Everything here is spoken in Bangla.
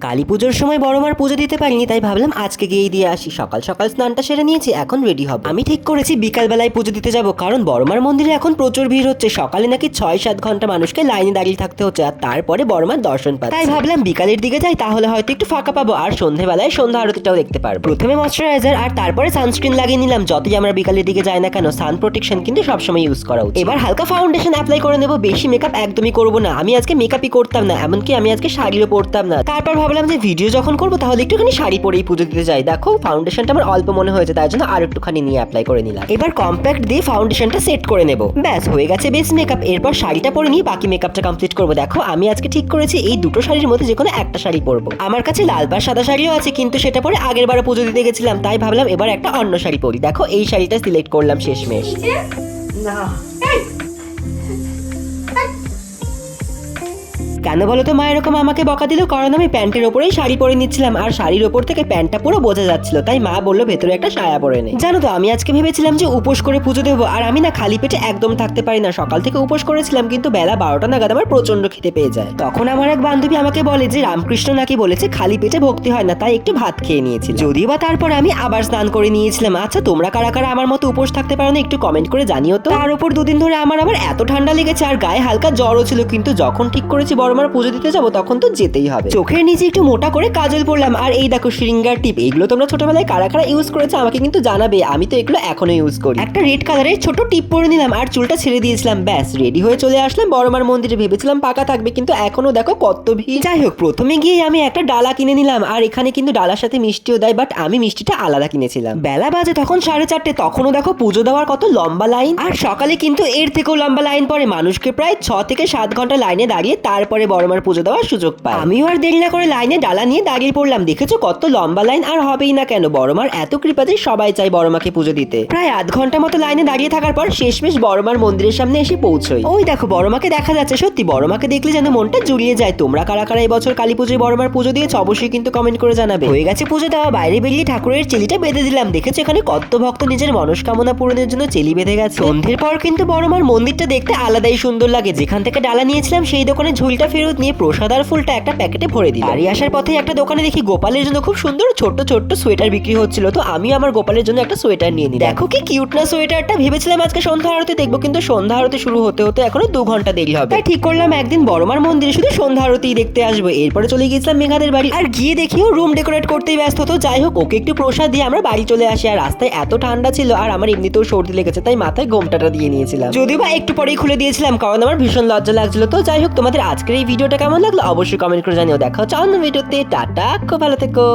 কালী পুজোর সময় বড় মার পুজো দিতে পারিনি, তাই ভাবলাম আজকে গিয়েই দিয়ে আসি। সকাল সকাল স্নানটা সেরে নিয়েছি, এখন রেডি হব। আমি ঠিক করেছি বিকালবেলায় পুজো দিতে যাব, কারণ বড় মার মন্দিরে এখন প্রচুর ভিড় হচ্ছে। সকালে নাকি 6-7 ঘন্টা মানুষকে লাইনে দাঁড়িয়ে থাকতে হচ্ছে, আর তারপরে বড় মার দর্শন পাচ্ছে। তাই ভাবলাম বিকালের দিকে যাই, তাহলে হয়তো একটু ফাঁকা পাবো, আর সন্ধ্যাবেলায় সন্ধ্যা আরতিটাও দেখতে পারবো। প্রথমে ময়শ্চারাইজার আর তারপরে সানস্ক্রিন লাগিয়ে নিলাম। যতই আমরা বিকালের দিকে যাই না কেন, সান প্রোটেকশন কিন্তু সবসময় ইউজ করা উচিত। এবার হালকা ফাউন্ডেশন অ্যাপ্লাই করে নেবো, বেশি মেকআপ একদমই করবো না। আমি আজকে মেকআপই করতাম না, এমনকি আমি আজকে শাড়িও পরতাম না। তারপর ভাবলাম যে ভিডিও যখন করবো তাহলে একটুখানি শাড়ি পরেই পুজো দিতে যাই। দেখো ফাউন্ডেশনটা আমার অল্প মনে হয়েছে, তাই জন্য আর একটুখানি নিয়ে অ্যাপ্লাই করে নিলাম। এবার কম্প্যাক্ট দিয়ে ফাউন্ডেশনটা সেট করে নেব। ব্যাস হয়ে গেছে বেস মেকআপ। এরপর শাড়িটা পরে নিয়ে বাকি মেকআপটা কমপ্লিট করবো। দেখো আমি আজকে ঠিক করেছি এই দুটো শাড়ির মধ্যে যে কোনো একটা শাড়ি পরবো। আমার কাছে লাল বা সাদা শাড়িও আছে, কিন্তু সেটা পরে আগের বারে পুজো দিতে গেছিলাম, তাই ভাবলাম এবার একটা অন্য শাড়ি পরি। দেখো এই শাড়িটা সিলেক্ট করলাম শেষমেশ। না কেন বলো তো মা এরকম আমাকে বকা দিল? কারণ আমি প্যান্টের ওপরেই শাড়ি পরে নিচ্ছিলাম, আর শাড়ির ওপর থেকে প্যান্টটা পুরো বোঝা যাচ্ছিল, তাই মা বললো ভেতরে একটা সায়া পরে নে। জানো তো আমি আজকে ভেবেছিলাম যে উপোস করে পুজো দেবো, আর আমি না খালি পেটে একদম থাকতে পারি না। সকাল থেকে উপোস করেছিলাম, কিন্তু বেলা 12টা নাগাদ আমার প্রচন্ড খেতে পেয়ে যায়। তখন আমার এক বান্ধবী আমাকে বলে যে রামকৃষ্ণ নাকি বলেছে খালি পেটে ভক্তি হয় না, তাই একটু ভাত খেয়ে নিয়েছিল। যদিও বা তারপর আমি আবার স্নান করে নিয়েছিলাম। আচ্ছা তোমরা কারা কারা আমার মতো উপোস থাকতে পারো না, একটু কমেন্ট করে জানিও তো। তার উপর দুদিন ধরে আমার আবার এত ঠান্ডা লেগেছে আর গায়ে হালকা জ্বরও ছিল, কিন্তু যখন ঠিক করেছি বড় মার পুজো দিতে যাবো তখন তো যেতেই হবে। চোখের নিচে একটু মোটা করে কাজল পরলাম, আর এই দেখো শৃঙ্গার টিপ। এইগুলো তোমরা ছোটবেলায় কারা কারা ইউজ করেছো আমাকে কিন্তু জানাবে, আমি তো এগুলো এখনো ইউজ করি। একটা রেড কালারের ছোট টিপ পরে নিলাম আর চুলটা ছেড়ে দিয়েছিলাম। ব্যাস রেডি হয়ে চলে আসলাম বড় মার মন্দিরে। ভেবেছিলাম পাকা থাকবে, কিন্তু এখনো দেখো কত ভিড়। যাই হোক প্রথমে গিয়ে আমি একটা ডালা কিনে নিলাম, আর এখানে কিন্তু ডালার সাথে মিষ্টিও দেয়, বাট আমি মিষ্টিটা আলাদা কিনেছিলাম। বেলা বাজে তখন 4:30, তখনও দেখো পুজো দেওয়ার কত লম্বা লাইন। আর সকালে কিন্তু এর থেকেও লম্বা লাইন পড়ে, মানুষকে প্রায় 6 থেকে 7 ঘন্টা লাইনে দাঁড়িয়ে তারপরে বড় মার পুজো দেওয়ার সুযোগ পায়। আমিও আর দেরি না করে লাইনে ডালা নিয়ে দাঁড়িয়ে পড়লাম। দেখেছো কত লম্বা লাইন, আর হবেই না কেন, বড় মার এত কৃপা যে সবাই চাই বড় মাকে পুজো দিতে। প্রায় আধ ঘন্টা মতো লাইনে দাঁড়িয়ে থাকার পর শেষমেশ বড় মার মন্দিরের সামনে এসে পৌঁছই। ওই দেখো বড় মাকে দেখা যাচ্ছে। সত্যি বড় মাকে দেখলে যেন মনটা জুড়িয়ে যায়। তোমরা কারা কারা এবছর কালী পুজোয় বড় মার পুজো দিয়েছো অবশ্যই কিন্তু কমেন্ট করে জানাবে। হয়ে গেছে পুজো দেওয়া, বাইরে বেরিয়ে ঠাকুরের চেলিটা বেঁধে দিলাম। দেখেছো এখানে কত ভক্ত নিজের মনস্কামনা পূরণের জন্য চেলি বেঁধে গেছে। সন্ধ্যের পর কিন্তু বড় মার মন্দিরটা দেখতে আলাদাই সুন্দর লাগে। যেখান থেকে ডালা নিয়েছিলাম সেই দোকানে ঝুলটা ফেরত নিয়ে প্রসাদ আর ফুলটা একটা প্যাকেটে ভরে দিই। বাড়ি আসার পথে একটা দোকানে দেখি গোপালের জন্য খুব সুন্দর ছোট্ট ছোট্ট সোয়েটার বিক্রি হচ্ছিল, তো আমি আমার গোপালের জন্য একটা সোয়েটার নিয়ে নিই। দেখো কি কিউট না সোয়েটারটা। ভেবেছিলাম আজকে সন্ধ্যা আরতি দেখবো, কিন্তু সন্ধ্যা আরতি শুরু হতে হতে এখনো 2 ঘন্টা দেরি হবে। তাই ঠিক করলাম একদিন বড় মার মন্দিরে শুধু সন্ধ্যা আরতি দেখতে আসবো। এরপরে চলে গিয়েছিলাম মেঘাদের বাড়ি, আর গিয়ে দেখিও রুম ডেকোরেট করতেই ব্যস্ত। তো যাই হোক ওকে একটু প্রসাদ দিয়ে আমরা বাড়ি চলে আসি। আর রাস্তায় এত ঠান্ডা ছিল, আর আমার এমনিতেও সর্দি লেগেছে, তাই মাথায় গোমটাটা দিয়ে নিয়েছিলাম। যদিও বা একটু পরেই খুলে দিয়েছিলাম, কারণ আমার ভীষণ লজ্জা লাগছিল। তো যাই হোক তোমাদের আজকের এই ভিডিওটা কেমন লাগলো অবশ্যই কমেন্ট করে জানিও। দেখা হচ্ছে অন্য ভিডিওতে। টাটা, খুব ভালো থেকো।